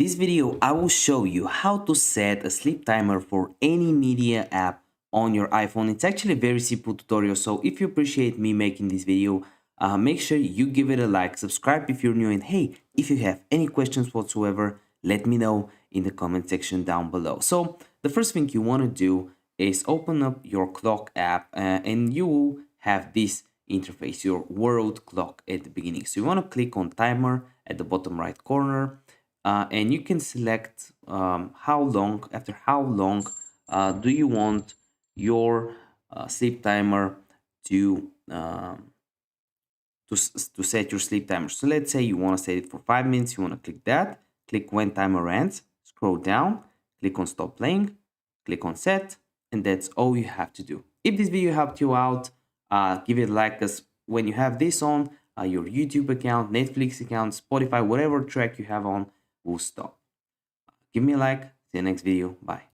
this video, I will show you how to set a sleep timer for any media app on your iPhone. It's actually a very simple tutorial, so if you appreciate me making this video, make sure you give it a like, subscribe if you're new, and hey, if you have any questions whatsoever, let me know in the comment section down below. So the first thing you want to do is open up your clock app and you will have this interface, your world clock at the beginning. So you want to click on timer at the bottom right corner, and you can select after how long do you want your sleep timer to set your sleep timer. So let's say you want to set it for 5 minutes. You want to click that, click when timer ends, scroll down, click on stop playing, click on set, and that's all you have to do. If this video helped you out, give it a like, because when you have this on, your YouTube account, Netflix account, Spotify, whatever track you have on will stop. Give me a like. See you next video. Bye.